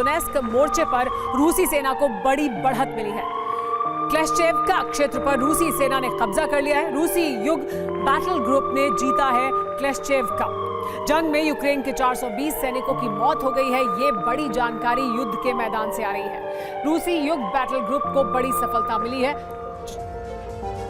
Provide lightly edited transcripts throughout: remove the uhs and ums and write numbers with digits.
Donetsk मोर्चे पर रूसी सेना को बड़ी बढ़त मिली है। क्लेश्चेवका क्षेत्र पर रूसी सेना ने कब्जा कर लिया है। रूसी युग बैटल ग्रुप ने जीता है क्लेश्चेवका। जंग में यूक्रेन के 420 सैनिकों की मौत हो गई है। ये बड़ी जानकारी युद्ध के मैदान से आ रही है। रूसी युग बैटल ग्रुप को बड़ी सफलता मिली है।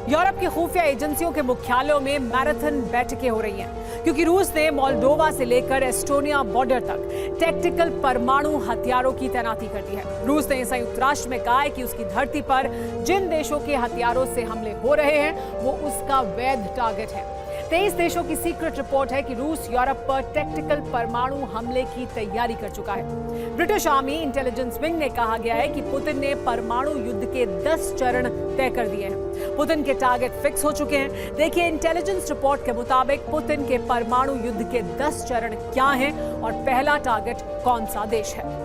यूरोप की खुफिया एजेंसियों के मुख्यालयों में मैराथन बैठकें हो रही हैं, क्योंकि रूस ने मोल्डोवा से लेकर एस्टोनिया बॉर्डर तक टैक्टिकल परमाणु हथियारों की तैनाती कर दी है। रूस ने संयुक्त राष्ट्र में कहा है कि उसकी धरती पर जिन देशों के हथियारों से हमले हो रहे हैं वो उसका वैध टारगेट है। 23 देशों की सीक्रेट रिपोर्ट है कि रूस यूरोप पर टैक्टिकल परमाणु हमले की तैयारी कर चुका है। ब्रिटिश आर्मी इंटेलिजेंस विंग ने कहा गया है कि पुतिन ने परमाणु युद्ध के 10 चरण तय कर दिए हैं। पुतिन के टारगेट फिक्स हो चुके हैं। देखिए, इंटेलिजेंस रिपोर्ट के मुताबिक पुतिन के परमाणु युद्ध के 10 चरण क्या हैं और पहला टारगेट कौन सा देश है।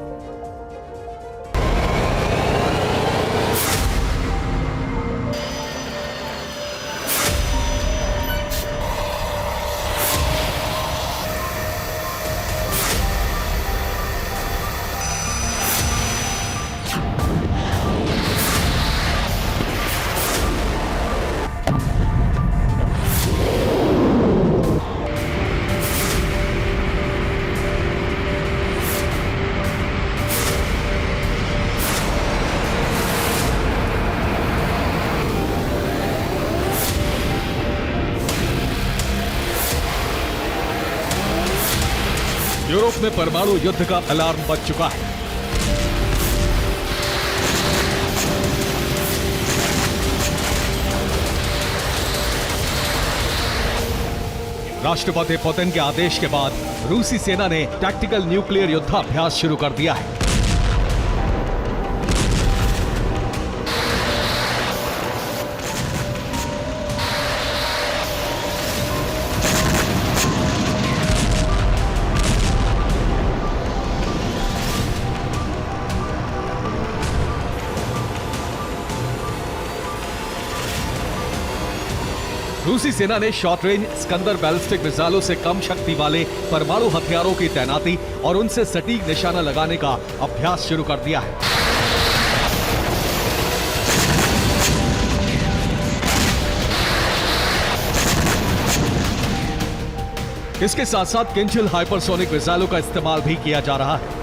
यूरोप में परमाणु युद्ध का अलार्म बज चुका है। राष्ट्रपति पुतिन के आदेश के बाद रूसी सेना ने टैक्टिकल न्यूक्लियर युद्धाभ्यास शुरू कर दिया है। रूसी सेना ने शॉर्ट रेंज स्कंदर बैलिस्टिक मिसाइलों से कम शक्ति वाले परमाणु हथियारों की तैनाती और उनसे सटीक निशाना लगाने का अभ्यास शुरू कर दिया है। इसके साथ साथ किंजल हाइपरसोनिक मिसाइलों का इस्तेमाल भी किया जा रहा है।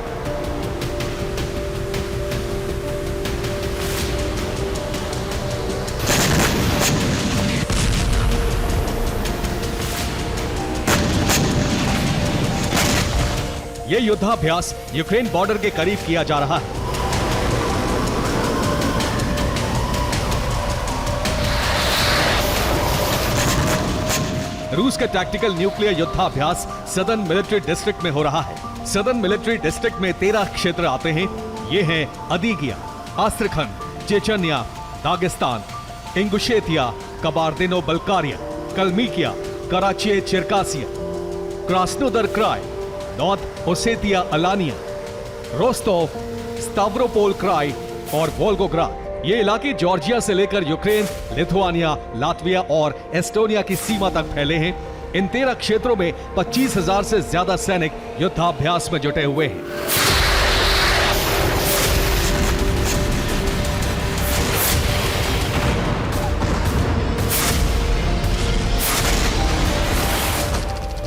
यह युद्धाभ्यास यूक्रेन बॉर्डर के करीब किया जा रहा है। रूस का टैक्टिकल न्यूक्लियर युद्धाभ्यास सदर्न मिलिट्री डिस्ट्रिक्ट में हो रहा है। सदर्न मिलिट्री डिस्ट्रिक्ट में 13 क्षेत्र आते हैं। ये हैं Adygea, Astrakhan, Chechnya, Dagestan, Ingushetia, Kabardino Balkaria, Kalmykia, Karachay Cherkessia, Krasnodar Krai, North Ossetia Alania, Rostov, Stavropol Krai और वोल्गोग्राद। ये इलाके जॉर्जिया से लेकर यूक्रेन, लिथुआनिया, लातविया और एस्टोनिया की सीमा तक फैले हैं। इन 13 क्षेत्रों में 25,000 से ज्यादा सैनिक युद्धाभ्यास में जुटे हुए हैं।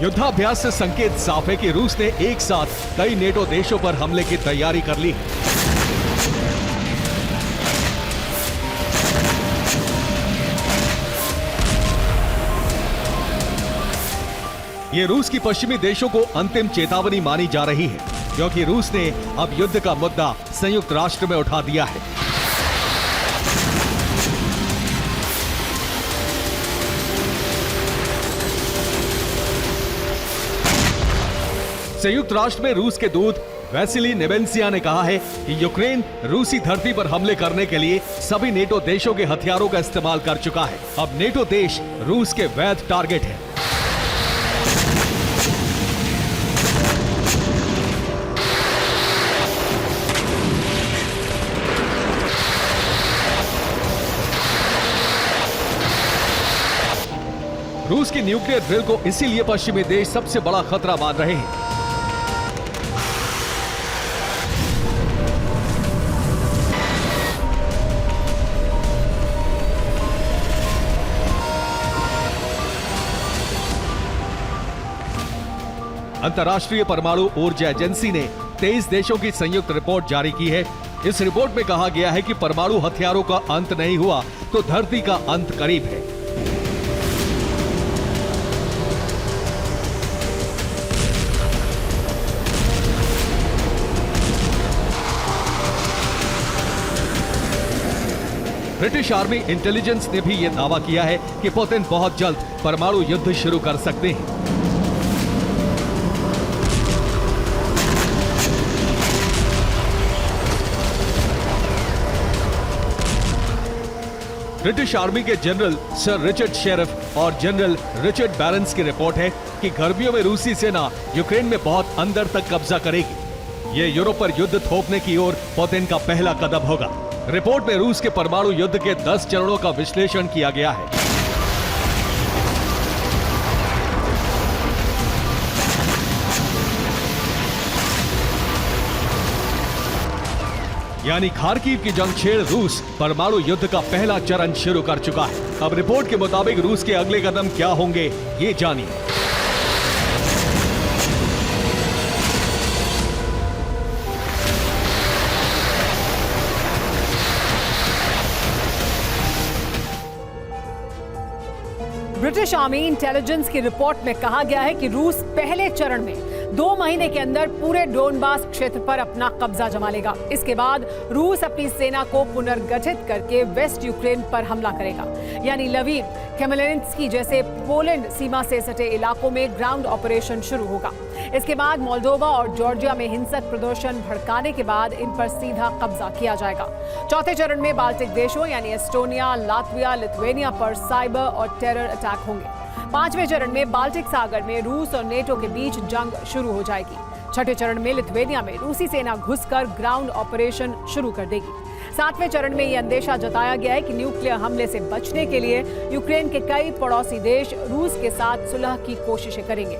युद्धाभ्यास से संकेत साफ है कि रूस ने एक साथ कई नेटो देशों पर हमले की तैयारी कर ली है। ये रूस की पश्चिमी देशों को अंतिम चेतावनी मानी जा रही है, क्योंकि रूस ने अब युद्ध का मुद्दा संयुक्त राष्ट्र में उठा दिया है। संयुक्त राष्ट्र में रूस के दूत वैसिली नेबेंसिया ने कहा है कि यूक्रेन रूसी धरती पर हमले करने के लिए सभी नेटो देशों के हथियारों का इस्तेमाल कर चुका है। अब नेटो देश रूस के वैध टारगेट हैं। रूस की न्यूक्लियर ड्रिल को इसीलिए पश्चिमी देश सबसे बड़ा खतरा मान रहे हैं। अंतर्राष्ट्रीय परमाणु ऊर्जा एजेंसी ने 23 देशों की संयुक्त रिपोर्ट जारी की है। इस रिपोर्ट में कहा गया है कि परमाणु हथियारों का अंत नहीं हुआ तो धरती का अंत करीब है। ब्रिटिश आर्मी इंटेलिजेंस ने भी यह दावा किया है कि पुतिन बहुत जल्द परमाणु युद्ध शुरू कर सकते हैं। ब्रिटिश आर्मी के जनरल सर रिचर्ड शेरिफ और जनरल रिचर्ड बैरन्स की रिपोर्ट है कि गर्मियों में रूसी सेना यूक्रेन में बहुत अंदर तक कब्जा करेगी। ये यूरोप पर युद्ध थोपने की ओर पुतिन का पहला कदम होगा। रिपोर्ट में रूस के परमाणु युद्ध के 10 चरणों का विश्लेषण किया गया है। यानी खार्किव की जंग छेड़ रूस परमाणु युद्ध का पहला चरण शुरू कर चुका है। अब रिपोर्ट के मुताबिक रूस के अगले कदम क्या होंगे, ये जानिए। ब्रिटिश आर्मी इंटेलिजेंस की रिपोर्ट में कहा गया है कि रूस पहले चरण में 2 महीने के अंदर पूरे डोनबास क्षेत्र पर अपना कब्जा जमा लेगा। इसके बाद रूस अपनी सेना को पुनर्गठित करके वेस्ट यूक्रेन पर हमला करेगा, यानी लवीव, खेमेलिनित्स्की जैसे पोलैंड सीमा से सटे इलाकों में ग्राउंड ऑपरेशन शुरू होगा। इसके बाद मोल्दोवा और जॉर्जिया में हिंसक प्रदर्शन भड़काने के बाद इन पर सीधा कब्जा किया जाएगा। चौथे चरण में बाल्टिक देशों यानी एस्टोनिया, लातविया, लिथुआनिया पर साइबर और टेरर अटैक होंगे। 5वें चरण में बाल्टिक सागर में रूस और नेटो के बीच जंग शुरू हो जाएगी। छठे चरण में लिथुआनिया में रूसी सेना घुसकर ग्राउंड ऑपरेशन शुरू कर देगी। 7वें चरण में यह अंदेशा जताया गया है कि न्यूक्लियर हमले से बचने के लिए यूक्रेन के कई पड़ोसी देश रूस के साथ सुलह की कोशिशें करेंगे।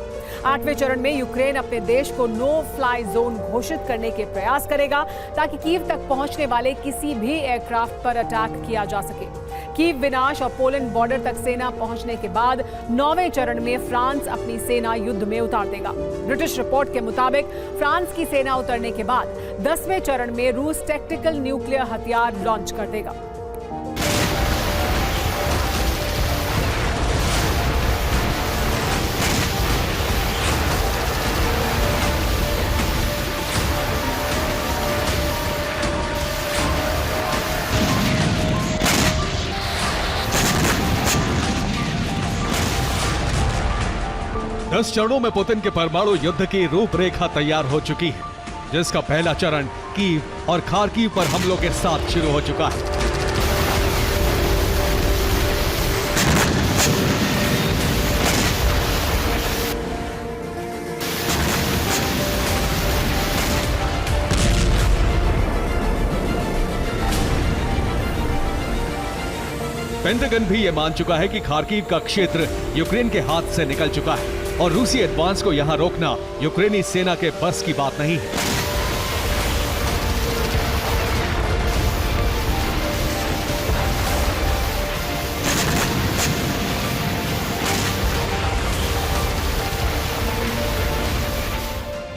8वें चरण में यूक्रेन अपने देश को नो फ्लाई जोन घोषित करने के प्रयास करेगा ताकि कीव तक पहुंचने वाले किसी भी एयरक्राफ्ट पर अटैक किया जा सके। कीव विनाश और पोलैंड बॉर्डर तक सेना पहुंचने के बाद 9वें चरण में फ्रांस अपनी सेना युद्ध में उतार देगा। ब्रिटिश रिपोर्ट के मुताबिक फ्रांस की सेना उतरने के बाद 10वें चरण में रूस टैक्टिकल न्यूक्लियर हथियार लॉन्च कर देगा। दस चरणों में पुतिन के परमाणु युद्ध की रूपरेखा तैयार हो चुकी है, जिसका पहला चरण कीव और खार्किव पर हमलों के साथ शुरू हो चुका है। पेंटागन भी यह मान चुका है कि खार्किव का क्षेत्र यूक्रेन के हाथ से निकल चुका है और रूसी एडवांस को यहां रोकना यूक्रेनी सेना के बस की बात नहीं है।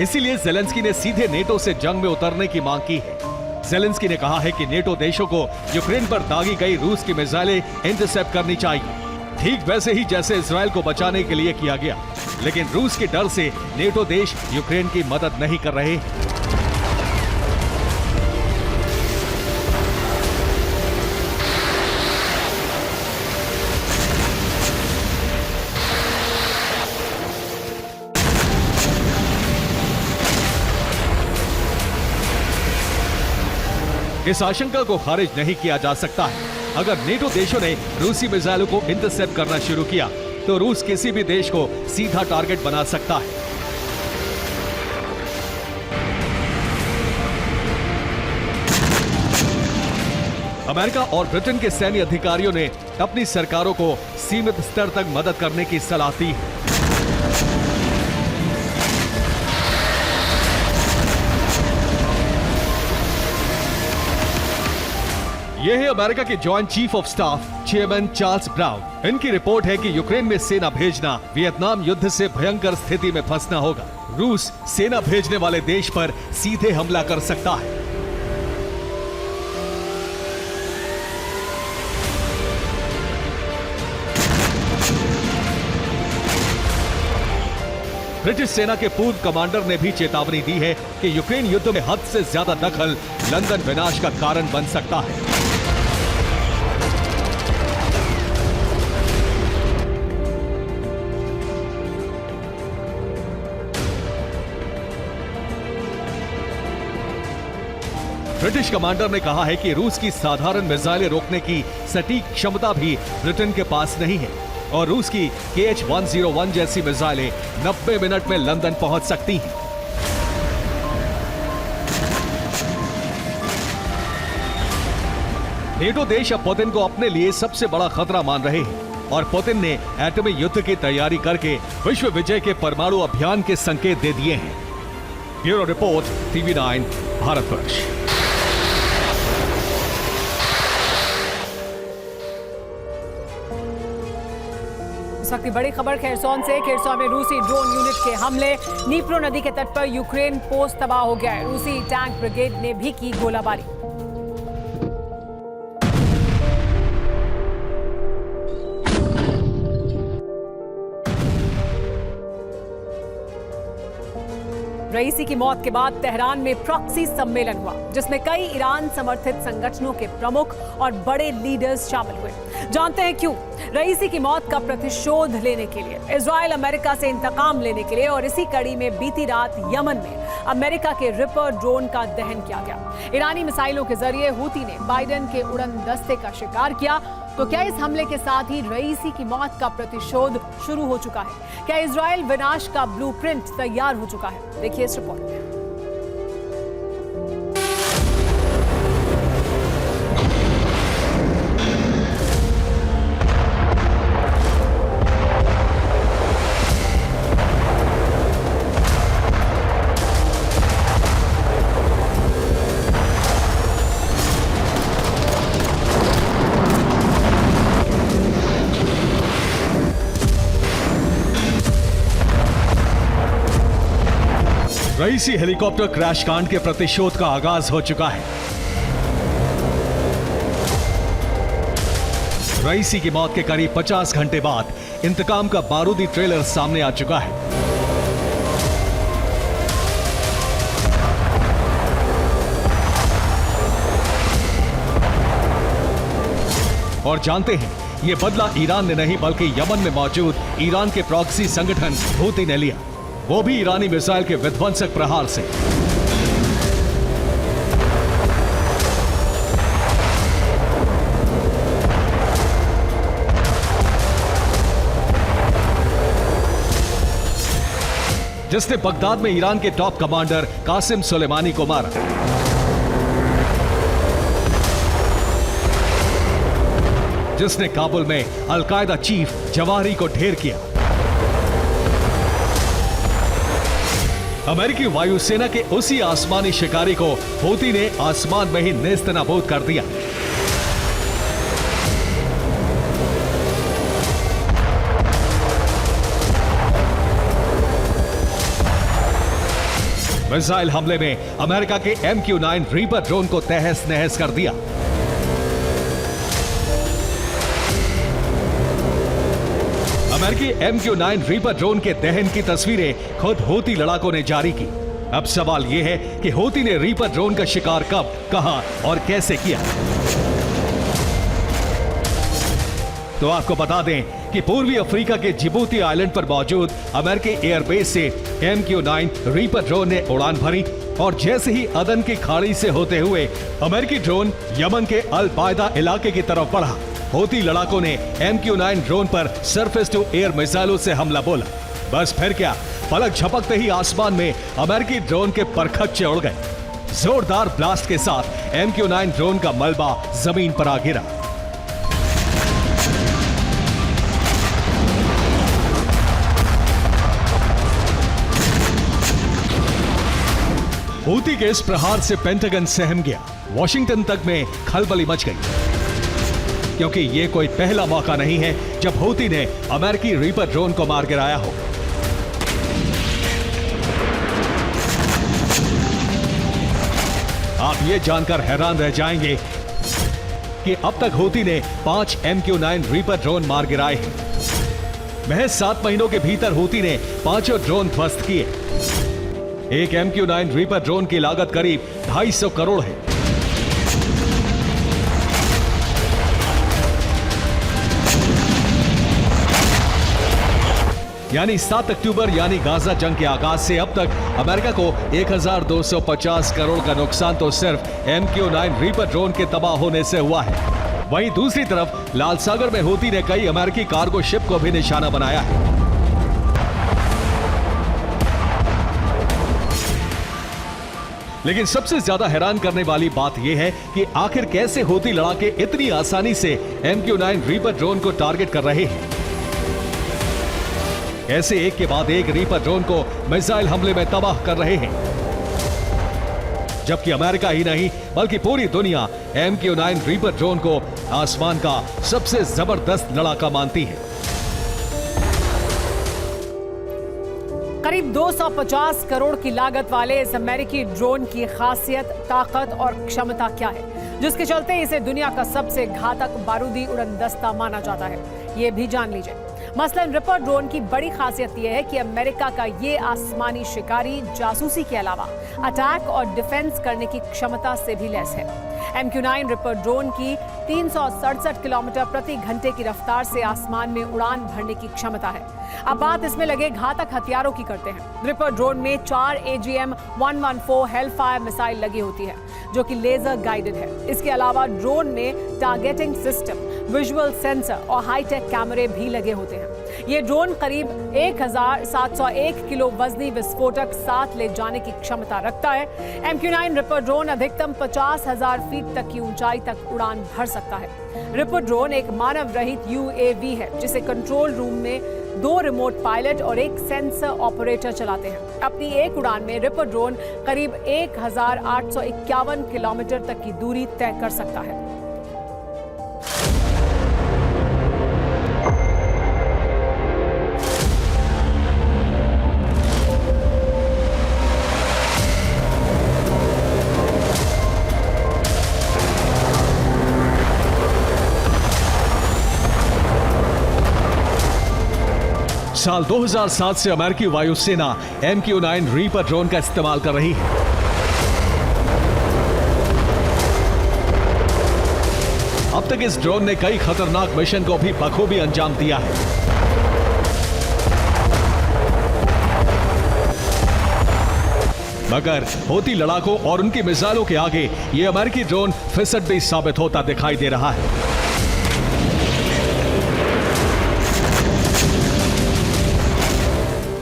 इसीलिए जेलेंस्की ने सीधे नेटो से जंग में उतरने की मांग की है। जेलेंस्की ने कहा है कि नेटो देशों को यूक्रेन पर दागी गई रूस की मिसाइलें इंटरसेप्ट करनी चाहिए, ठीक वैसे ही जैसे इजराइल को बचाने के लिए किया गया। लेकिन रूस के डर से नेटो देश यूक्रेन की मदद नहीं कर रहे। इस आशंका को खारिज नहीं किया जा सकता है। अगर नेटो देशों ने रूसी मिसाइलों को इंटरसेप्ट करना शुरू किया तो रूस किसी भी देश को सीधा टारगेट बना सकता है। अमेरिका और ब्रिटेन के सैन्य अधिकारियों ने अपनी सरकारों को सीमित स्तर तक मदद करने की सलाह दी है। ये है अमेरिका के joint chief of staff chairman Charles brown. इनकी रिपोर्ट है कि यूक्रेन में सेना भेजना वियतनाम युद्ध से भयंकर स्थिति में फंसना होगा। रूस सेना भेजने वाले देश पर सीधे हमला कर सकता है। ब्रिटिश सेना के पूर्व कमांडर ने भी चेतावनी दी है कि यूक्रेन युद्ध में हद से ज्यादा दखल लंदन विनाश का कारण बन सकता है। ब्रिटिश कमांडर ने कहा है कि रूस की साधारण मिसाइलें रोकने की सटीक क्षमता भी ब्रिटेन के पास नहीं है और रूस की KH-101 जैसी मिसाइलें 90 मिनट में लंदन पहुंच सकती हैं। नेटो देश अब पुतिन को अपने लिए सबसे बड़ा खतरा मान रहे हैं और पुतिन ने एटमी युद्ध की तैयारी करके विश्व विजय के परमाणु अभियान के संकेत दे दिए हैं। Bureau report, TV9 Bharatvarsh. इस वक्त की बड़ी खबर खेरसौन से। खेरसौन में रूसी ड्रोन यूनिट के हमले। नीप्रो नदी के तट पर यूक्रेन पोस्ट तबाह हो गया है। रूसी टैंक ब्रिगेड ने भी की गोलाबारी। रईसी की मौत के बाद तेहरान में प्रॉक्सी सम्मेलन हुआ जिसमें कई ईरान समर्थित संगठनों के प्रमुख और बड़े लीडर्स शामिल हुए। जानते हैं क्यों? रईसी की मौत का प्रतिशोध लेने के लिए, इजराइल अमेरिका से इंतकाम लेने के लिए और इसी कड़ी में बीती रात यमन में अमेरिका के रिपर ड्रोन का दहन किया गया। ईरानी मिसाइलों के जरिए हूती ने बाइडेन के उड़न दस्ते का शिकार किया। तो क्या इस हमले के साथ ही रईसी की मौत का प्रतिशोध शुरू हो चुका है? क्या इजराइल विनाश का ब्लूप्रिंट तैयार हो चुका है? देखिए इस रिपोर्ट में। रईसी हेलीकॉप्टर क्रैश कांड के प्रतिशोध का आगाज हो चुका है। रईसी की मौत के करीब 50 घंटे बाद इंतकाम का बारूदी ट्रेलर सामने आ चुका है। और जानते हैं, ये बदला ईरान ने नहीं बल्कि यमन में मौजूद ईरान के प्रॉक्सी संगठन हूती ने लिया, वो भी ईरानी मिसाइल के विध्वंसक प्रहार से। जिसने बगदाद में ईरान के टॉप कमांडर कासिम सुलेमानी को मारा। जिसने काबुल में अलकायदा चीफ जवाहिरी को ढेर किया। अमेरिकी वायुसेना के उसी आसमानी शिकारी को हूती ने आसमान में ही नेस्तनाबूद कर दिया। मिसाइल हमले में अमेरिका के MQ-9 रीपर ड्रोन को तहस नहस कर दिया। अमेरिकी MQ-9 रीपर ड्रोन के दहन की तस्वीरें खुद हूती लड़ाकों ने जारी की। अब सवाल यह है कि हूती ने रीपर ड्रोन का शिकार कब, कहां और कैसे किया। तो आपको बता दें कि पूर्वी अफ्रीका के जिबूती आइलैंड पर मौजूद अमेरिकी एयरबेस से MQ-9 रीपर ड्रोन ने उड़ान भरी और जैसे ही अदन की खाड़ी से होते हुए अमेरिकी ड्रोन यमन के अल बायदा इलाके की तरफ बढ़ा। हूती लड़ाकों ने MQ-9 ड्रोन पर सरफेस टू एयर मिसाइलों से हमला बोला। बस फिर क्या, पलक झपकते ही आसमान में अमेरिकी ड्रोन के परखच्चे उड़ गए। जोरदार ब्लास्ट के साथ MQ-9 ड्रोन का मलबा जमीन पर आ गिरा। हूती के इस प्रहार से पेंटागन सहम गया। वॉशिंगटन तक में खलबली मच गई, क्योंकि ये कोई पहला मौका नहीं है जब हूती ने अमेरिकी रीपर ड्रोन को मार गिराया हो। आप ये जानकर हैरान रह जाएंगे कि अब तक हूती ने 5 MQ-9 रीपर ड्रोन मार गिराए हैं। महज 7 महीनों के भीतर हूती ने 5 ड्रोन ध्वस्त किए। एक MQ-9 रीपर ड्रोन की लागत करीब 250 करोड़ है। यानी 7 अक्टूबर यानी गाजा जंग के आगाज से अब तक अमेरिका को 1250 करोड़ का नुकसान तो सिर्फ MQ-9 रीपर ड्रोन के तबाह होने से हुआ है। वहीं दूसरी तरफ लाल सागर में हूती ने कई अमेरिकी कार्गो शिप को भी निशाना बनाया है। लेकिन सबसे ज्यादा हैरान करने वाली बात यह है कि आखिर कैसे हूती लड़ाके इतनी आसानी से MQ-9 रीपर ड्रोन को टारगेट कर रहे हैं। ऐसे एक के बाद एक रीपर ड्रोन को मिसाइल हमले में तबाह कर रहे हैं, जबकि अमेरिका ही नहीं बल्कि पूरी दुनिया MQ-9 रीपर ड्रोन को आसमान का सबसे जबरदस्त लड़ाका मानती है। करीब 250 करोड़ की लागत वाले इस अमेरिकी ड्रोन की खासियत, ताकत और क्षमता क्या है, जिसके चलते इसे दुनिया का सबसे घातक बारूदी उड़नदस्ता माना जाता है, ये भी जान लीजिए। मसलन रिपर ड्रोन की बड़ी खासियत यह है कि अमेरिका का ये आसमानी शिकारी जासूसी के अलावा अटैक और डिफेंस करने की क्षमता से भी लैस है। MQ-9 रिपर ड्रोन की 367 किलोमीटर प्रति घंटे की रफ्तार से आसमान में उड़ान भरने की क्षमता है। अब बात इसमें लगे घातक हथियारों की करते हैं। रिपर ड्रोन में 4 AGM-114 हेलफायर मिसाइल लगी होती है, जो कि लेजर गाइडेड है। इसके अलावा ड्रोन में टारगेटिंग सिस्टम, विजुअल सेंसर और हाईटेक कैमरे भी लगे होते हैं। ये ड्रोन करीब 1701 किलो वजनी विस्फोटक साथ ले जाने की क्षमता रखता है। MQ-9 रिपर ड्रोन अधिकतम 50,000 फीट तक की ऊंचाई तक उड़ान भर सकता है। रिपर ड्रोन एक मानव रहित UAV है, जिसे कंट्रोल रूम में 2 रिमोट पायलट और एक सेंसर ऑपरेटर चलाते हैं। अपनी एक उड़ान में रिपर ड्रोन करीब 1851 किलोमीटर तक की दूरी तय कर सकता है। साल 2007 से अमेरिकी वायुसेना MQ-9 रीपर ड्रोन का इस्तेमाल कर रही है। अब तक इस ड्रोन ने कई खतरनाक मिशन को भी बखूबी अंजाम दिया है। मगर हूती लड़ाकों और उनकी मिसाइलों के आगे ये अमेरिकी ड्रोन फिसड्डी साबित होता दिखाई दे रहा है।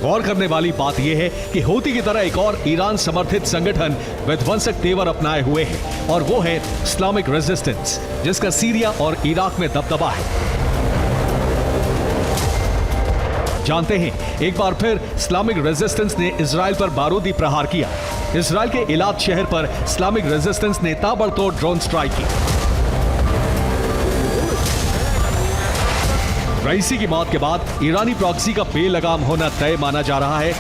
गौर करने वाली बात यह है कि हूती की तरह एक और ईरान समर्थित संगठन विध्वंसक तेवर अपनाए हुए है, और वो है इस्लामिक रेजिस्टेंस, जिसका सीरिया और इराक में दबदबा है। जानते हैं, एक बार फिर इस्लामिक रेजिस्टेंस ने इजराइल पर बारूदी प्रहार किया। इजराइल के इलाद शहर पर इस्लामिक रेजिस्टेंस ने ताबड़तोड़ ड्रोन स्ट्राइक की। रईसी की मौत के बाद ईरानी प्रॉक्सी का बेलगाम होना तय माना जा रहा है।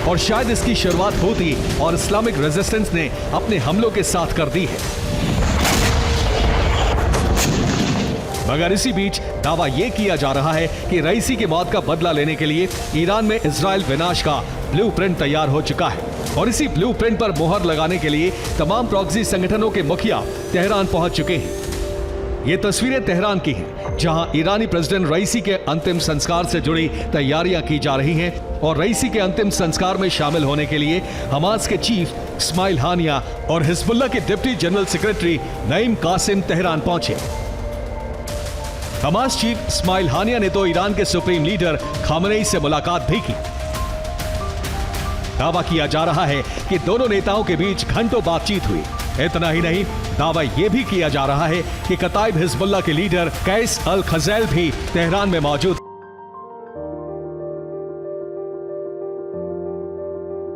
और शायद इसकी शुरुआत हूती और इस्लामिक रेजिस्टेंस ने अपने हमलों के साथ कर दी है। मगर इसी बीच दावा यह किया जा रहा है कि रईसी की मौत का बदला लेने के लिए ईरान में इजराइल विनाश का ब्लूप्रिंट तैयार हो चुका है, और इसी ब्लूप्रिंट पर मोहर लगाने के लिए तमाम प्रॉक्सी संगठनों के मुखिया तेहरान पहुंच चुके हैं। ये तस्वीरें तेहरान की हैं, जहां ईरानी प्रेसिडेंट रईसी के अंतिम संस्कार से जुड़ी तैयारियां की जा रही हैं, और रईसी के अंतिम संस्कार में शामिल होने के लिए हमास के चीफ इस्माइल हानिया और हिजबुल्लाह के deputy general secretary Naim Qassem Tehran पहुंचे। हमास चीफ इस्माइल हानिया ने तो ईरान के सुप्रीम लीडर खामेनेई से मुलाकात भी की। दावा किया जा रहा है कि दोनों नेताओं के बीच घंटों बातचीत हुई। इतना ही नहीं, दावा यह भी किया जा रहा है कि कताइब हिजबुल्लाह के लीडर कैस अल खजैल भी तेहरान में मौजूद।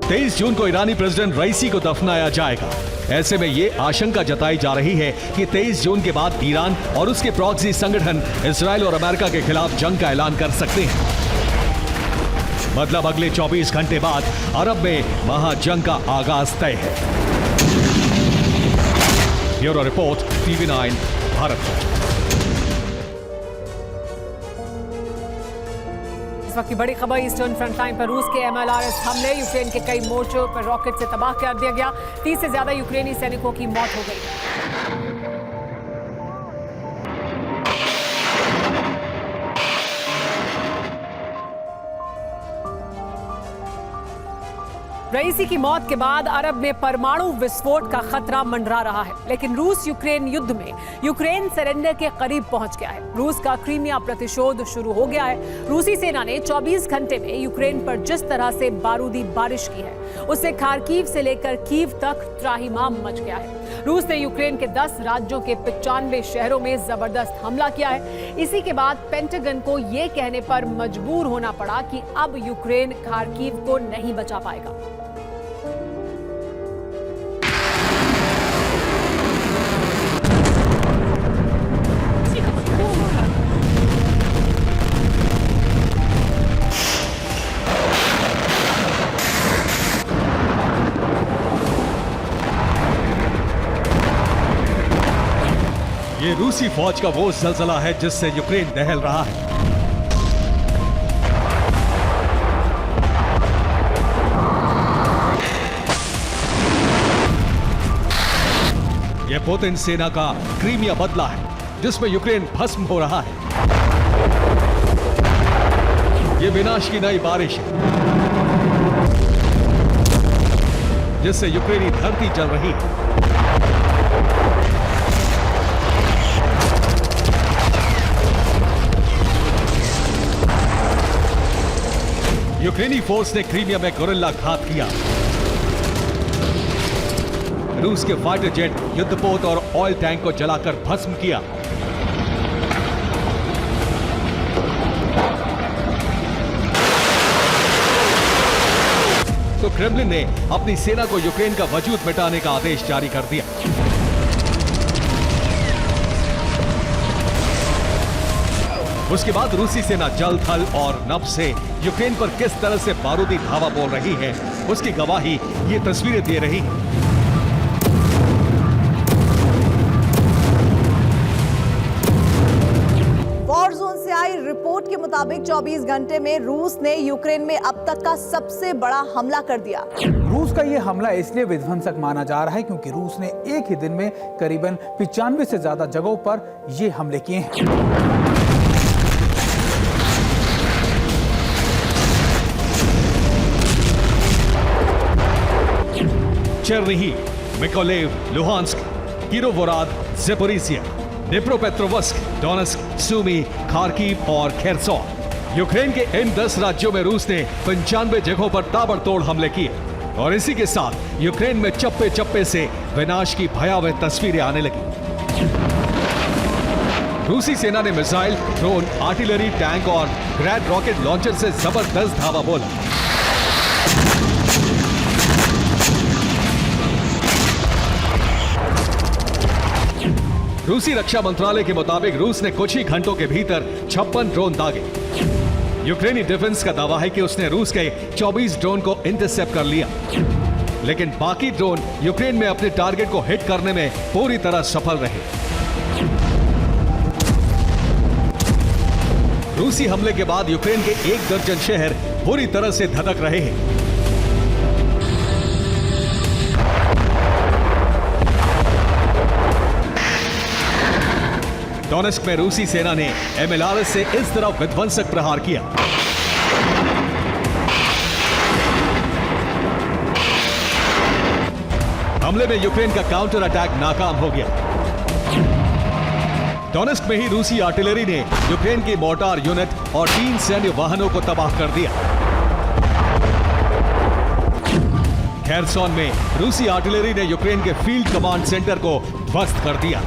23 जून को ईरानी प्रेसिडेंट रईसी को दफनाया जाएगा। ऐसे में ये आशंका जताई जा रही है कि 23 जून के बाद ईरान और उसके प्रॉक्सी संगठन इजराइल और अमेरिका के खिलाफ जंग का ऐलान कर सकते हैं। मतलब अगले 24 घंटे बाद अरब में महाजंग का आगाज तय है। Bureau report, TV9 Bharat. इस वक्त की बड़ी खबर, ईस्टर्न फ्रंटलाइन पर रूस के MLS हमले, यूक्रेन के कई मोर्चों पर रॉकेट से तबाह कर दिया गया। 30 से ज्यादा यूक्रेनी सैनिकों की मौत हो गई। रईसी की मौत के बाद अरब में परमाणु विस्फोट का खतरा मंडरा रहा है, लेकिन रूस यूक्रेन युद्ध में यूक्रेन सरेंडर के करीब पहुंच गया है। रूस का क्रीमिया प्रतिशोध शुरू हो गया है। रूसी सेना ने 24 घंटे में यूक्रेन पर जिस तरह से बारूदी बारिश की है, उससे खार्किव से लेकर कीव तक त्राहिमाम मच गया है। रूस ने यूक्रेन के 10 राज्यों के 95 शहरों में जबरदस्त हमला किया है। इसी के बाद पेंटागन को यह कहने पर मजबूर होना पड़ा कि अब यूक्रेन खार्किव को नहीं बचा पाएगा। ये रूसी फौज का वो जलजला है जिससे यूक्रेन दहल रहा है। यह पुतिन सेना का क्रीमिया बदला है जिसमें यूक्रेन भस्म हो रहा है। यह विनाश की नई बारिश है जिससे यूक्रेनी धरती जल रही है। यूक्रेनी फोर्स ने क्रीमिया में गोरिल्ला घात किया। रूस के फाइटर जेट, युद्धपोत और ऑयल टैंक को जलाकर भस्म किया। तो क्रेमलिन ने अपनी सेना को यूक्रेन का वजूद मिटाने का आदेश जारी कर दिया। उसके बाद रूसी सेना जल, थल और नभ से यूक्रेन पर किस तरह से बारूदी धावा बोल रही है, उसकी गवाही ये तस्वीरें दे रही हैं। वॉर जोन से आई रिपोर्ट के मुताबिक 24 घंटे में रूस ने यूक्रेन में अब तक का सबसे बड़ा हमला कर दिया। रूस का यह हमला इसलिए विध्वंसक माना जा रहा है क्योंकि रूस ने एक ही दिन में करीबन 95 से ज्यादा जगहों पर ये हमले किए हैं। चेर्निही, मिकोलेव, लुहांस्क, किरोवोराद, ज़ेपोरिजिया, डिप्रोपेट्रोवस्क, डोनेस्क, सूमी, खार्किव और खेरसोन। यूक्रेन के इन 10 राज्यों में रूस ने 95 जगहों पर ताबड़तोड़ हमले किए और इसी के साथ यूक्रेन में चप्पे चप्पे से विनाश की भयावह तस्वीरें आने लगी। रूसी सेना ने मिसाइल, ड्रोन, आर्टिलरी, टैंक और ग्रैड रॉकेट लॉन्चर से जबरदस्त धावा बोला। रूसी रक्षा मंत्रालय के मुताबिक रूस ने कुछ ही घंटों के भीतर 56 ड्रोन दागे। यूक्रेनी डिफेंस का दावा है कि उसने रूस के 24 ड्रोन को इंटरसेप्ट कर लिया, लेकिन बाकी ड्रोन यूक्रेन में अपने टारगेट को हिट करने में पूरी तरह सफल रहे। रूसी हमले के बाद यूक्रेन के 1 दर्जन शहर पूरी तरह से धधक रहे हैं। डोनेस्क में रूसी सेना ने MLS से इस तरह विध्वंसक प्रहार किया। हमले में यूक्रेन का काउंटर अटैक नाकाम हो गया। डोनेस्क में ही रूसी आर्टिलरी ने यूक्रेन की मोर्टार यूनिट और 3 सैन्य वाहनों को तबाह कर दिया। खेरसोन में रूसी आर्टिलरी ने यूक्रेन के फील्ड कमांड सेंटर को ध्वस्त कर दिया।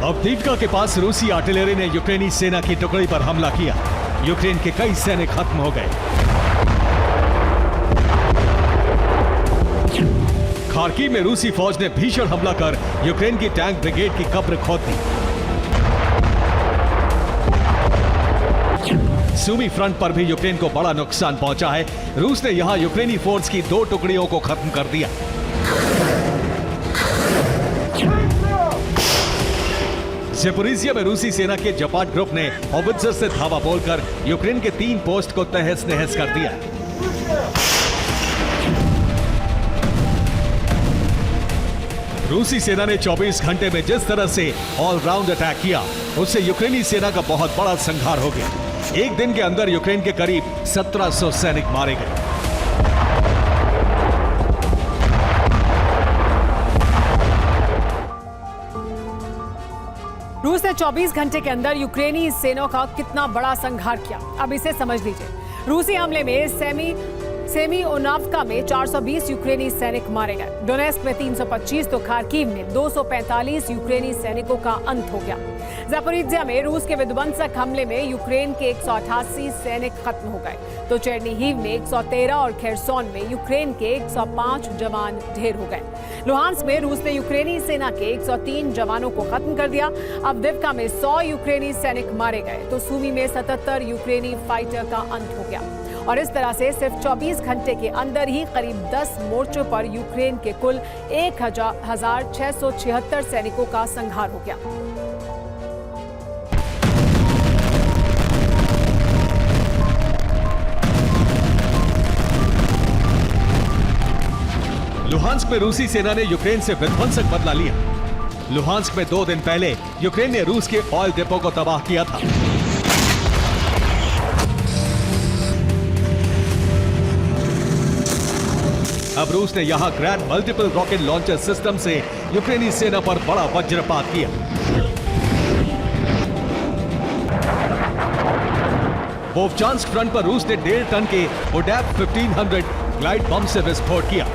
अवदीवका के पास रूसी आर्टिलरी ने यूक्रेनी सेना की टुकड़ी पर हमला किया। यूक्रेन के कई सैनिक खत्म हो गए। खार्किव में रूसी फौज ने भीषण हमला कर यूक्रेन की टैंक ब्रिगेड की कब्र खोद दी। सूमी फ्रंट पर भी यूक्रेन को बड़ा नुकसान पहुंचा है। रूस ने यहां यूक्रेनी फोर्स की 2 टुकड़ियों को खत्म कर दिया। ज़ेपोरिज़िया में रूसी सेना के जपाट ग्रुप ने होवित्ज़र से धावा बोलकर यूक्रेन के 3 पोस्ट को तहस नहस कर दिया। रूसी सेना ने 24 घंटे में जिस तरह से ऑलराउंड अटैक किया, उससे यूक्रेनी सेना का बहुत बड़ा संहार हो गया। एक दिन के अंदर यूक्रेन के करीब 1700 सैनिक मारे गए। रूस ने 24 घंटे के अंदर यूक्रेनी सेना का कितना बड़ा संहार किया, अब इसे समझ लीजिए। रूसी हमले में सेमीओनाव्का में 420 यूक्रेनी सैनिक मारे गए। डोनेस्क में 325 तो खार्किव में 245 यूक्रेनी सैनिकों का अंत हो गया। ज़ापोरिज़िया में रूस के विध्वंसक हमले में यूक्रेन के 188 सैनिक खत्म हो गए, तो चेर्निहिव में 113 और खेरसोन में यूक्रेन के 105 जवान ढेर हो गए। लुहांस्क में रूस ने यूक्रेनी सेना के 103 जवानों को खत्म कर दिया। अवदिव्का में 100 यूक्रेनी सैनिक मारे गए, तो सूमी में 77 यूक्रेनी फाइटर का अंत हो गया। और इस तरह से सिर्फ 24 घंटे के अंदर ही करीब 10 मोर्चों पर यूक्रेन के कुल 1676 सैनिकों का संहार हो गया। लुहांस्क में रूसी सेना ने यूक्रेन से विध्वंसक बदला लिया। लुहांस्क में 2 दिन पहले यूक्रेन ने रूस के ऑयल डिपो को तबाह किया था। अब रूस ने यहां grand multiple rocket launcher system से यूक्रेनी सेना पर बड़ा वज्रपात किया। वोवचांस्क फ्रंट पर रूस ने 1.5 टन के ओडैप 1500 ग्लाइड बम से विस्फोट किया।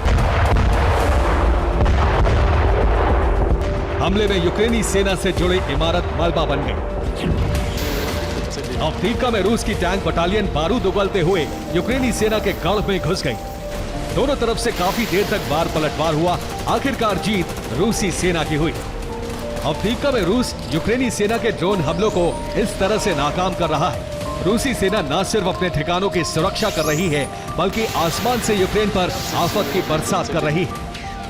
हमले में यूक्रेनी सेना से जुड़ी इमारत मलबा बन गई। अवदिव्का में रूस की टैंक बटालियन बारूद उगलते हुए यूक्रेनी सेना के गढ़ में घुस गई। दोनों तरफ से काफी देर तक वार पलटवार हुआ। आखिरकार जीत रूसी सेना की हुई। अवदिव्का में रूस यूक्रेनी सेना के ड्रोन हमलों को इस तरह से नाकाम कर रहा है। रूसी सेना न सिर्फ अपने ठिकानों की सुरक्षा कर रही है, बल्कि आसमान से यूक्रेन पर आफत की बरसात कर रही है।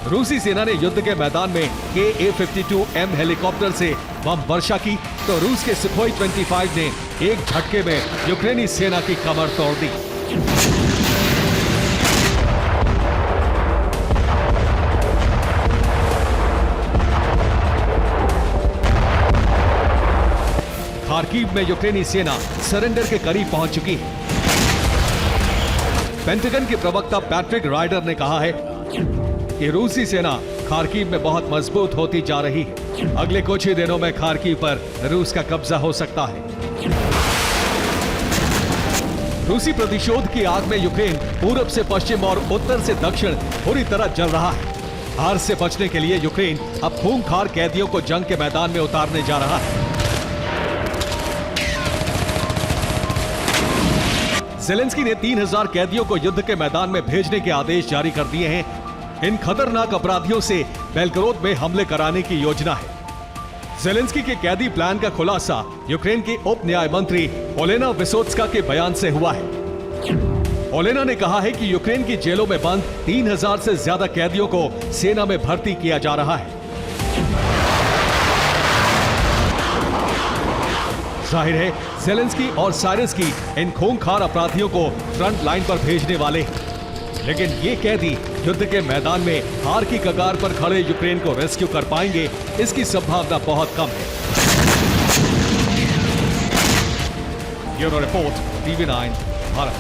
रूसी सेना ने युद्ध के मैदान में KA-52M हेलीकॉप्टर से बम वर्षा की, तो रूस के सुखोई 25 ने एक झटके में यूक्रेनी सेना की कमर तोड़ दी। खार्किव में यूक्रेनी सेना सरेंडर के करीब पहुंच चुकी है। पेंटागन के प्रवक्ता पैट्रिक राइडर ने कहा है कि रूसी सेना खार्किव में बहुत मजबूत होती जा रही है। अगले कुछ ही दिनों में खार्किव पर रूस का कब्जा हो सकता है। रूसी प्रतिशोध की आग में यूक्रेन पूरब से पश्चिम और उत्तर से दक्षिण पूरी तरह जल रहा है। हार से बचने के लिए यूक्रेन अब खूंखार कैदियों को जंग के मैदान में उतारने जा रहा है। ज़ेलेंस्की ने 3000 कैदियों को युद्ध के मैदान में भेजने के आदेश जारी कर दिए हैं। इन खतरनाक अपराधियों से बेलगरोद में हमले कराने की योजना है। ज़ेलेंस्की के कैदी प्लान का खुलासा यूक्रेन के उप न्याय मंत्री ओलेना विसोत्स्का के बयान से हुआ है। ओलेना ने कहा है कि यूक्रेन की जेलों में बंद 3000 से ज्यादा कैदियों को सेना में भर्ती किया जा रहा है। जाहिर है ज़ेलेंस्की और साइरस्की इन खूंखार अपराधियों को फ्रंट लाइन पर भेजने वाले हैं। लेकिन ये कैदी युद्ध के मैदान में हार की कगार पर खड़े यूक्रेन को रेस्क्यू कर पाएंगे, इसकी संभावना बहुत कम है। Bureau report, TV9 Bharat.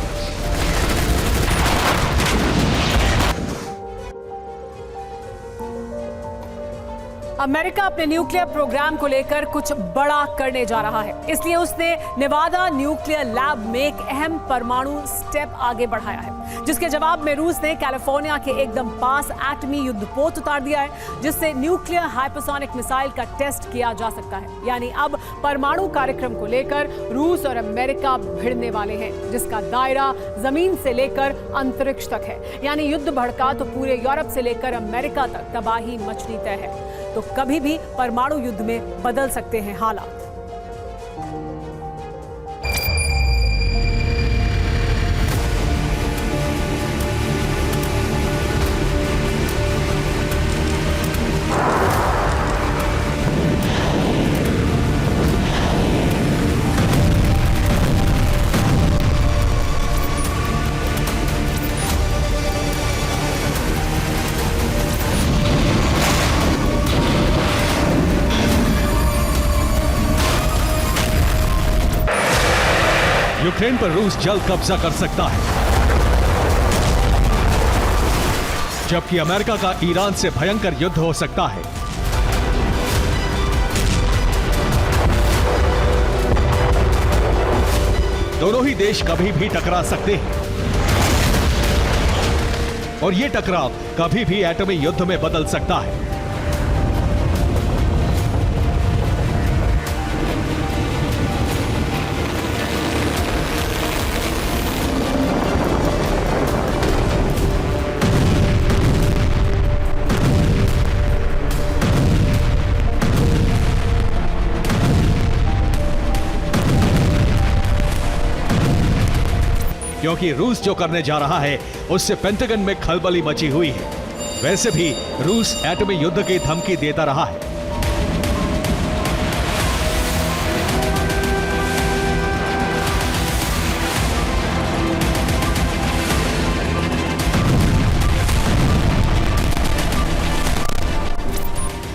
America अपने न्यूक्लियर प्रोग्राम को लेकर कुछ बड़ा करने जा रहा है, इसलिए उसने नेवादा न्यूक्लियर लैब में एक अहम परमाणु स्टेप आगे बढ़ाया है। जिसके जवाब में रूस ने कैलिफोर्निया के एकदम पास एटमी युद्धपोत उतार दिया है, जिससे न्यूक्लियर हाइपरसोनिक मिसाइल का टेस्ट किया जा सकता है। यानी अब परमाणु कार्यक्रम को लेकर रूस और अमेरिका भिड़ने वाले हैं, जिसका दायरा जमीन से लेकर अंतरिक्ष तक है। यानी युद्ध भड़का तो पूरे यूरोप से लेकर अमेरिका तक तबाही मचनी तय है। तो कभी भी परमाणु युद्ध में बदल सकते हैं हालात। यूक्रेन पर रूस जल्द कब्जा कर सकता है, जबकि अमेरिका का ईरान से भयंकर युद्ध हो सकता है। दोनों ही देश कभी भी टकरा सकते हैं और यह टकराव कभी भी एटमी युद्ध में बदल सकता है। क्योंकि रूस जो करने जा रहा है उससे पेंटागन में खलबली मची हुई है। वैसे भी रूस एटमी युद्ध की धमकी देता रहा है।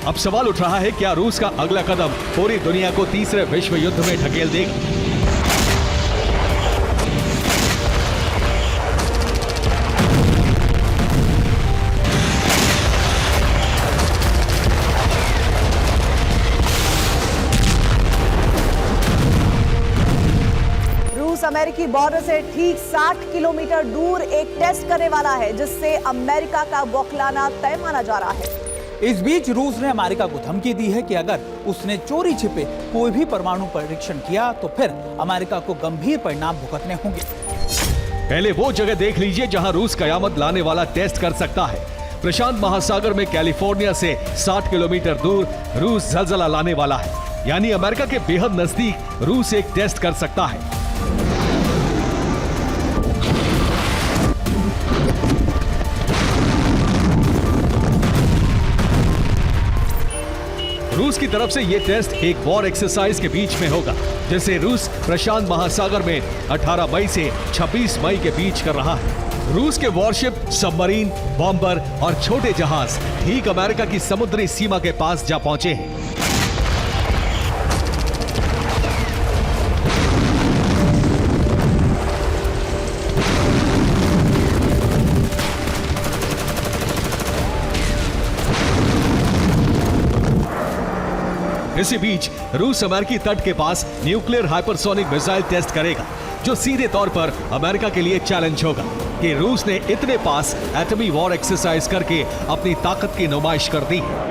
अब सवाल उठ रहा है, क्या रूस का अगला कदम पूरी दुनिया को तीसरे विश्व युद्ध में ढकेल देगी? अमेरिकी बॉर्डर से ठीक 60 किलोमीटर दूर एक टेस्ट करने वाला है, जिससे अमेरिका का बौखलाना तय माना जा रहा है। इस बीच रूस ने अमेरिका को धमकी दी है कि अगर उसने चोरी छिपे कोई भी परमाणु परीक्षण किया तो फिर अमेरिका को गंभीर परिणाम भुगतने होंगे। पहले वो जगह देख लीजिए जहां रूस कयामत लाने वाला टेस्ट कर सकता है। प्रशांत महासागर में कैलिफोर्निया से 60 किलोमीटर दूर रूस ज़लज़ला लाने वाला है। यानी अमेरिका के बेहद नजदीक रूस एक टेस्ट कर सकता है। रूस की तरफ से यह टेस्ट एक वॉर एक्सरसाइज के बीच में होगा, जिसे रूस प्रशांत महासागर में 18 मई से 26 मई के बीच कर रहा है। रूस के वॉरशिप, सबमरीन, बॉम्बर और छोटे जहाज ठीक अमेरिका की समुद्री सीमा के पास जा पहुंचे हैं। इसी बीच रूस अमेरिकी तट के पास न्यूक्लियर हाइपरसोनिक मिसाइल टेस्ट करेगा, जो सीधे तौर पर अमेरिका के लिए चैलेंज होगा कि रूस ने इतने पास एटमी वॉर एक्सरसाइज करके अपनी ताकत की नुमाइश कर दी है।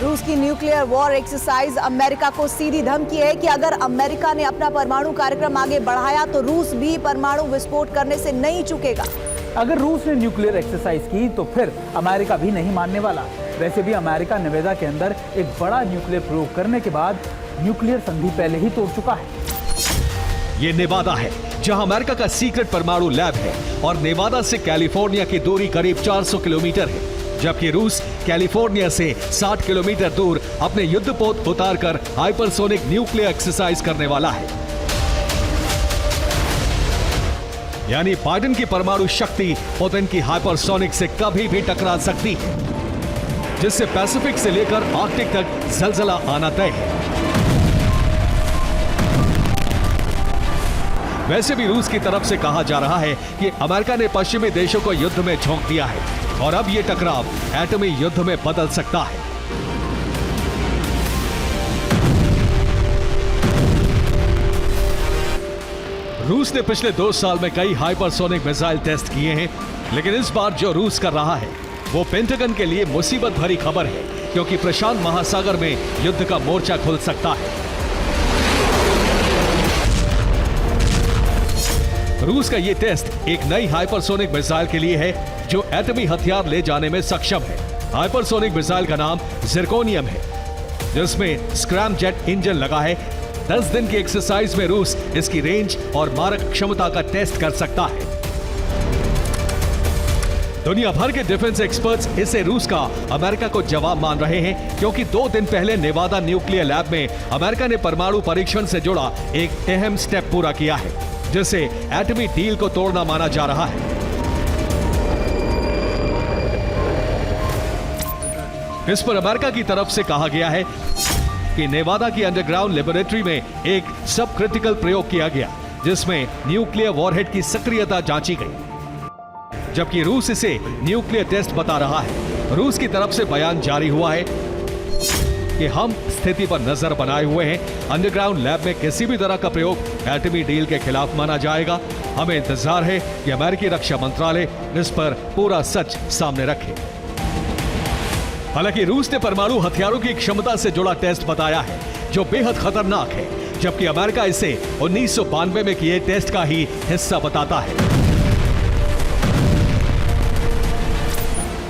रूस की न्यूक्लियर वॉर एक्सरसाइज अमेरिका को सीधी धमकी है कि अगर अमेरिका ने अपना परमाणु कार्यक्रम आगे बढ़ाया तो रूस भी परमाणु विस्फोट करने से नहीं चूकेगा। अगर रूस ने न्यूक्लियर एक्सरसाइज की तो फिर अमेरिका भी नहीं मानने वाला। वैसे भी अमेरिका नेवादा के अंदर एक बड़ा न्यूक्लियर प्रयोग करने के बाद न्यूक्लियर संधि पहले ही तोड़ चुका है। ये नेवादा है, जहां अमेरिका का सीक्रेट परमाणु लैब है और नेवादा से कैलिफोर्निया की दूरी करीब 400 किलोमीटर है, जबकि रूस कैलिफोर्निया से 60 किलोमीटर दूर अपने युद्धपोत उतारकर हाइपरसोनिक न्यूक्लियर एक्सरसाइज करने वाला है। यानी बाइडेन की परमाणु शक्ति पुतिन की हाइपरसोनिक से कभी भी टकरा सकती है, जिससे पैसिफिक से लेकर आर्कटिक तक जलजला आना तय है। वैसे भी रूस की तरफ से कहा जा रहा है कि अमेरिका ने पश्चिमी देशों को युद्ध में झोंक दिया है। और अब ये टकराव एटमी युद्ध में बदल सकता है। रूस ने पिछले 2 साल में कई हाइपरसोनिक मिसाइल टेस्ट किए हैं, लेकिन इस बार जो रूस कर रहा है वो पेंटागन के लिए मुसीबत भरी खबर है, क्योंकि प्रशांत महासागर में युद्ध का मोर्चा खुल सकता है। रूस का ये टेस्ट एक नई हाइपरसोनिक मिसाइल के लिए है जो एटमी हथियार ले जाने में सक्षम है। हाइपरसोनिक मिसाइल का नाम जिरकोनियम है, जिसमें स्क्रैम जेट इंजन लगा है। 10 दिन की एक्सरसाइज में रूस इसकी रेंज और मारक क्षमता का टेस्ट कर सकता है। दुनिया भर के डिफेंस एक्सपर्ट्स इसे रूस का अमेरिका को जवाब मान रहे हैं, क्योंकि 2 दिन पहले नेवादा न्यूक्लियर लैब में अमेरिका ने परमाणु परीक्षण से जुड़ा एक अहम स्टेप पूरा किया है, जिसे एटमी डील को तोड़ना माना जा रहा है। इस पर अमेरिका की तरफ से कहा गया है कि नेवादा की अंडरग्राउंड लेबोरेटरी में एक सब क्रिटिकल प्रयोग किया गया, जिसमें न्यूक्लियर वॉरहेड की सक्रियता जांची गई, जबकि रूस इसे न्यूक्लियर टेस्ट बता रहा है। रूस की तरफ से बयान जारी हुआ है कि हम स्थिति पर नजर बनाए हुए हैं। अंडरग्राउंड लैब में किसी भी तरह का प्रयोग एटमी डील के खिलाफ माना जाएगा। हमें इंतजार है कि अमेरिकी रक्षा मंत्रालय इस पर पूरा सच सामने रखे। हालांकि रूस ने परमाणु हथियारों की क्षमता से जुड़ा टेस्ट बताया है, जो बेहद खतरनाक है, जबकि अमेरिका इसे 1992 में किए टेस्ट का ही हिस्सा बताता है।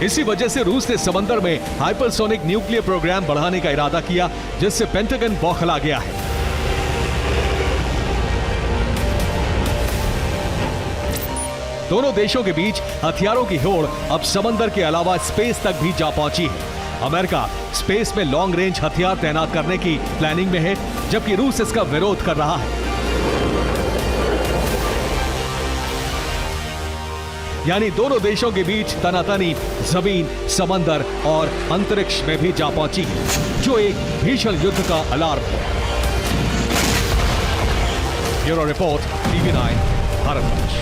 इसी वजह से रूस ने समंदर में हाइपरसोनिक न्यूक्लियर प्रोग्राम बढ़ाने का इरादा किया, जिससे पेंटागन बौखला गया है। दोनों देशों के बीच हथियारों की होड़ अब समंदर के अलावा स्पेस तक भी जा पहुंची है। अमेरिका स्पेस में लॉन्ग रेंज हथियार तैनात करने की प्लानिंग में है, जबकि रूस इसका विरोध कर रहा है। यानी दोनों देशों के बीच तनातनी जमीन, समंदर और अंतरिक्ष में भी जा पहुंची है, जो एक भीषण युद्ध का अलार्म है। Bureau report, TV9 Bharatvarsh.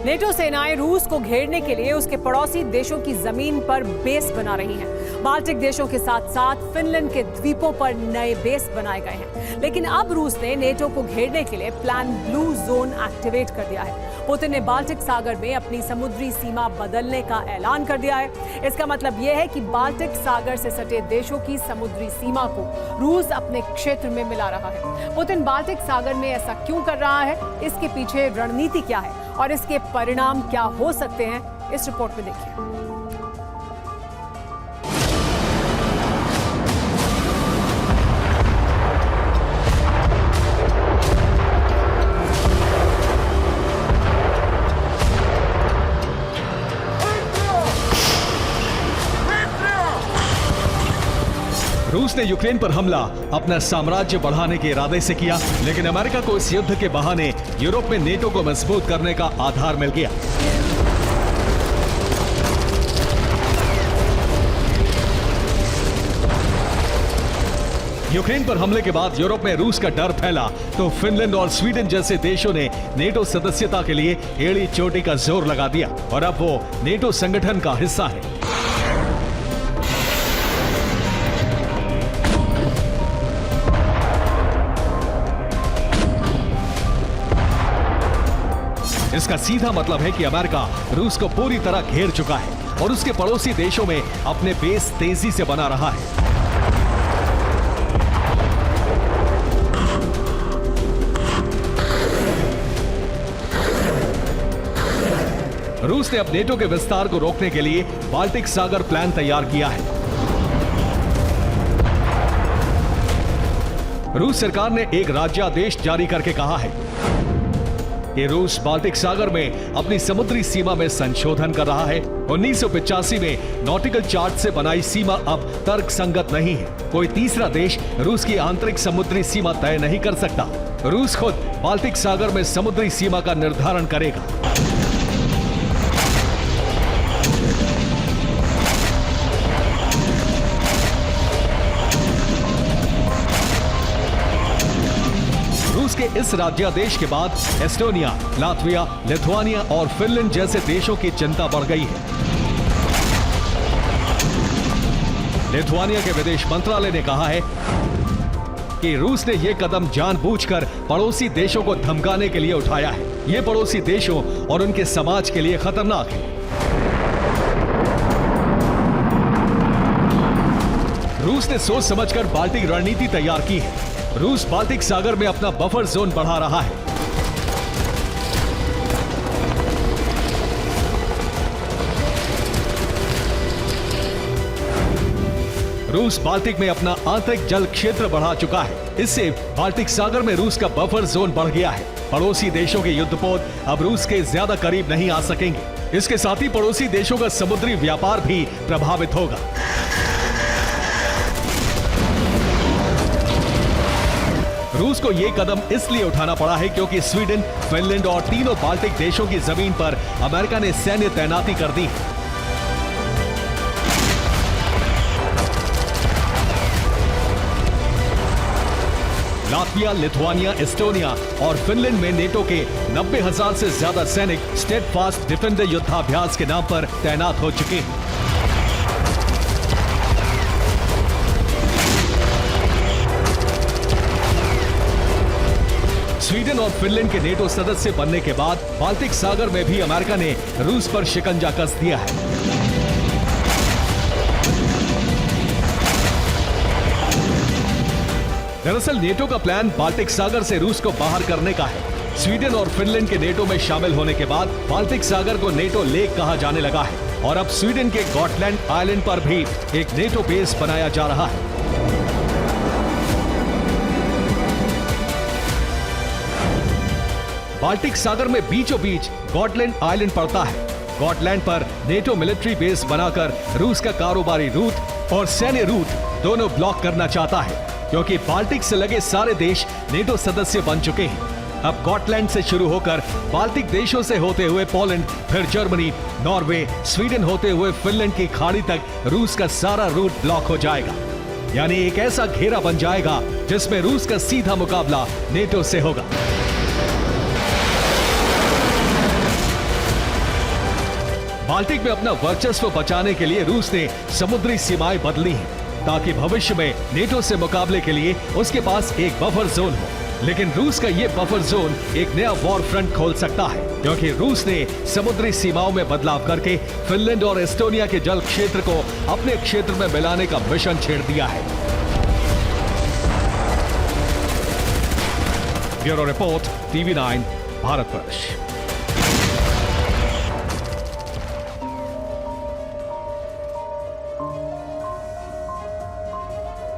NATO सेनाएं रूस को घेरने के लिए उसके पड़ोसी देशों की जमीन पर बेस बना रही हैं। बाल्टिक देशों के साथ साथ फिनलैंड के द्वीपों पर नए बेस बनाए गए हैं। लेकिन अब रूस ने नेटो को घेरने के लिए प्लान ब्लू जोन एक्टिवेट कर दिया है। पुतिन ने बाल्टिक सागर में अपनी समुद्री सीमा बदलने का ऐलान कर दिया है। इसका मतलब यह है कि बाल्टिक सागर से सटे देशों की समुद्री सीमा को रूस अपने क्षेत्र में मिला रहा है। पुतिन बाल्टिक सागर में ऐसा क्यों कर रहा है, इसके पीछे रणनीति क्या है और इसके परिणाम क्या हो सकते हैं, इस रिपोर्ट में देखिए। रूस ने यूक्रेन पर हमला अपना साम्राज्य बढ़ाने के इरादे से किया, लेकिन अमेरिका को इस युद्ध के बहाने यूरोप में नेटो को मजबूत करने का आधार मिल गया। यूक्रेन पर हमले के बाद यूरोप में रूस का डर फैला, तो फिनलैंड और स्वीडन जैसे देशों ने नेटो सदस्यता के लिए एड़ी चोटी का जोर लगा दिया और अब वो नेटो संगठन का हिस्सा है। इसका सीधा मतलब है कि अमेरिका रूस को पूरी तरह घेर चुका है और उसके पड़ोसी देशों में अपने बेस तेजी से बना रहा है। रूस ने अब नेटो के विस्तार को रोकने के लिए बाल्टिक सागर प्लान तैयार किया है। रूस सरकार ने एक राज्यादेश जारी करके कहा है कि रूस बाल्टिक सागर में अपनी समुद्री सीमा में संशोधन कर रहा है। 1985 में नॉटिकल चार्ट से बनाई सीमा अब तर्कसंगत नहीं है। कोई तीसरा देश रूस की आंतरिक समुद्री सीमा तय नहीं कर सकता। रूस खुद बाल्टिक सागर में समुद्री सीमा का निर्धारण करेगा। रूस के इस राज्यादेश के बाद एस्टोनिया, लातविया, लिथुआनिया और फिनलैंड जैसे देशों की चिंता बढ़ गई है। लिथुआनिया के विदेश मंत्रालय ने कहा है कि रूस ने यह कदम जानबूझकर पड़ोसी देशों को धमकाने के लिए उठाया है। ये पड़ोसी देशों और उनके समाज के लिए खतरनाक है। रूस ने सोच समझकर बाल्टिक रणनीति तैयार की है। रूस बाल्टिक सागर में अपना बफर जोन बढ़ा रहा है। रूस बाल्टिक में अपना आंतरिक जल क्षेत्र बढ़ा चुका है। इससे बाल्टिक सागर में रूस का बफर जोन बढ़ गया है। पड़ोसी देशों के युद्धपोत अब रूस के ज्यादा करीब नहीं आ सकेंगे। इसके साथ ही पड़ोसी देशों का समुद्री व्यापार भी प्रभावित होगा। रूस को यह कदम इसलिए उठाना पड़ा है क्योंकि स्वीडन, फिनलैंड और तीनों बाल्टिक देशों की जमीन पर अमेरिका ने सैन्य तैनाती कर दी है। लातविया, लिथुआनिया, एस्टोनिया और फिनलैंड में नेटो के 90,000 से ज्यादा सैनिक स्टेडफास्ट डिफेंडर युद्धाभ्यास के नाम पर तैनात हो चुके हैं। स्वीडन और फिनलैंड के नेटो सदस्य बनने के बाद बाल्टिक सागर में भी अमेरिका ने रूस पर शिकंजा कस दिया है। दरअसल नेटो का प्लान बाल्टिक सागर से रूस को बाहर करने का है। स्वीडन और फिनलैंड के नेटो में शामिल होने के बाद बाल्टिक सागर को नेटो लेक कहा जाने लगा है और अब स्वीडन के गॉटलैंड आइलैंड पर भी एक नेटो बेस बनाया जा रहा है। बाल्टिक सागर में बीचों बीच गॉटलैंड आइलैंड पड़ता है। गॉटलैंड पर नेटो मिलिट्री बेस बनाकर रूस का कारोबारी रूट और सैन्य रूट दोनों ब्लॉक करना चाहता है, क्योंकि बाल्टिक से लगे सारे देश नेटो सदस्य बन चुके हैं। अब गॉटलैंड से शुरू होकर बाल्टिक देशों से होते हुए पोलैंड, फिर जर्मनी, नॉर्वे, स्वीडन होते हुए फिनलैंड की खाड़ी तक रूस का सारा रूट ब्लॉक हो जाएगा। यानी एक ऐसा घेरा बन जाएगा जिसमें रूस का सीधा मुकाबला नेटो से होगा। बाल्टिक में अपना वर्चस्व बचाने के लिए रूस ने समुद्री सीमाएं बदली हैं, ताकि भविष्य में नेटो से मुकाबले के लिए उसके पास एक बफर जोन हो। लेकिन रूस का ये बफर जोन एक नया वॉर फ्रंट खोल सकता है, क्योंकि रूस ने समुद्री सीमाओं में बदलाव करके फिनलैंड और एस्टोनिया के जल क्षेत्र को अपने क्षेत्र में मिलाने का मिशन छेड़ दिया है। Bureau report, TV9 Bharatvarsh.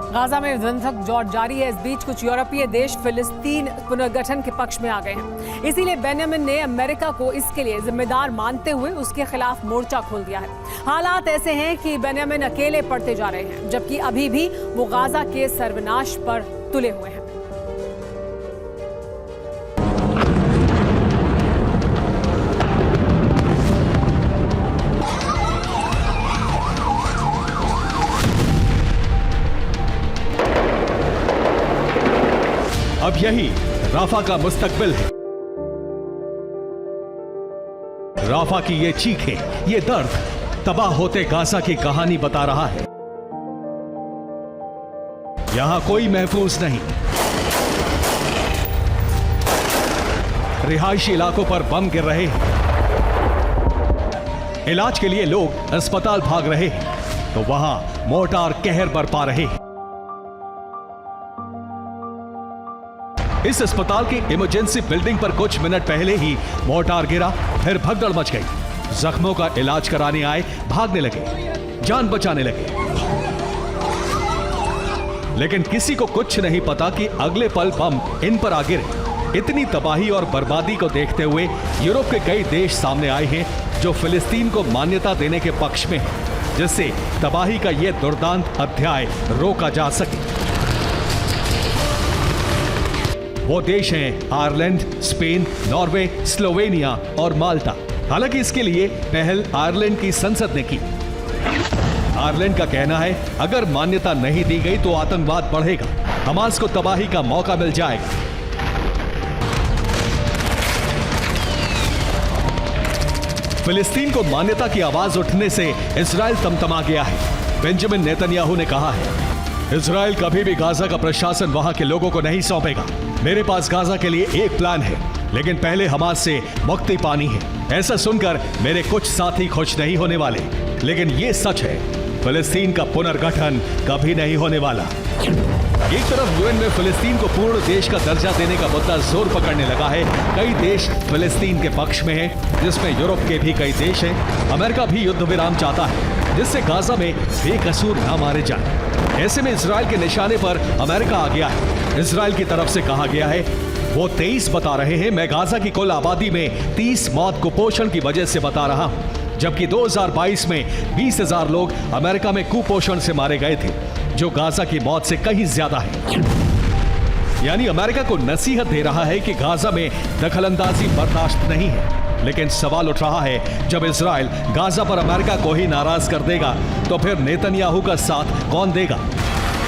Gaza में विध्वंसक दौर जारी है। इस बीच कुछ यूरोपीय देश फिलिस्तीन पुनर्गठन के पक्ष में आ गए हैं। इसीलिए बेंजामिन ने अमेरिका को इसके लिए जिम्मेदार मानते हुए उसके खिलाफ मोर्चा खोल दिया है। हालात ऐसे हैं कि बेंजामिन अकेले पड़ते जा रहे हैं, जबकि अभी भी वो गाजा के सर्वनाश पर तुले हुए हैं। अब यही राफा का मुस्तकबिल है। राफा की ये चीखें, ये दर्द तबाह होते गाजा की कहानी बता रहा है। यहां कोई महफूज नहीं। रिहायशी इलाकों पर बम गिर रहे हैं। इलाज के लिए लोग अस्पताल भाग रहे हैं, तो वहां मोर्टार कहर बरपा रहे हैं। इस अस्पताल के इमरजेंसी बिल्डिंग पर कुछ मिनट पहले ही मोर्टार गिरा, फिर भगदड़ मच गई। जख्मों का इलाज कराने आए भागने लगे, जान बचाने लगे। लेकिन किसी को कुछ नहीं पता कि अगले पल बम इन पर आ गिरे। इतनी तबाही और बर्बादी को देखते हुए यूरोप के कई देश सामने आए हैं जो फिलिस्तीन को मान्यता देने के पक्ष में हैं, जिससे तबाही का यह दुर्दांत अध्याय रोका जा सके। वो देश हैं आयरलैंड, स्पेन, नॉर्वे, स्लोवेनिया और माल्टा। हालांकि इसके लिए पहल आयरलैंड की संसद ने की। आयरलैंड का कहना है अगर मान्यता नहीं दी गई तो आतंकवाद बढ़ेगा, हमास को तबाही का मौका मिल जाएगा। फिलिस्तीन को मान्यता की आवाज उठने से इजराइल तमतमा गया है। बेंजामिन नेतन्याहू ने कहा है, इजराइल कभी भी गाजा का प्रशासन वहां के लोगों को नहीं सौंपेगा। मेरे पास गाजा के लिए एक प्लान है, लेकिन पहले हमास से मुक्ति पानी है। ऐसा सुनकर मेरे कुछ साथी खुश नहीं होने वाले, लेकिन ये सच है, फिलिस्तीन का पुनर्गठन कभी नहीं होने वाला। एक तरफ यूएन में फिलिस्तीन को पूर्ण देश का दर्जा देने का मुद्दा जोर पकड़ने लगा है। कई देश फिलिस्तीन के पक्ष में हैं, जिसमें यूरोप के भी कई देश हैं। अमेरिका भी युद्ध विराम चाहता है, जिससे गाजा में बेकसूर न मारे जाएं। ऐसे में इजराइल के निशाने पर अमेरिका आ गया है। इजराइल की तरफ से कहा गया है, वो 23 बता रहे हैं, मैं गाजा की कुल आबादी में 30 मौत कुपोषण की वजह से बता रहा हूं, जबकि 2022 में 20,000 लोग अमेरिका में कुपोषण से मारे गए थे, जो गाजा की मौत से कहीं ज्यादा है। यानी अमेरिका को नसीहत दे रहा है कि गाजा में दखलंदाजी बर्दाश्त नहीं है। लेकिन सवाल उठ रहा है, जब इजराइल गाजा पर अमेरिका को ही नाराज कर देगा, तो फिर नेतन्याहू का साथ कौन देगा?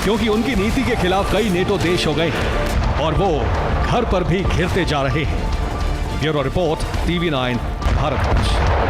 क्योंकि उनकी नीति के खिलाफ कई नेटो देश हो गए हैं और वो घर पर भी घिरते जा रहे हैं। Bureau report, TV9 Bharatvarsh.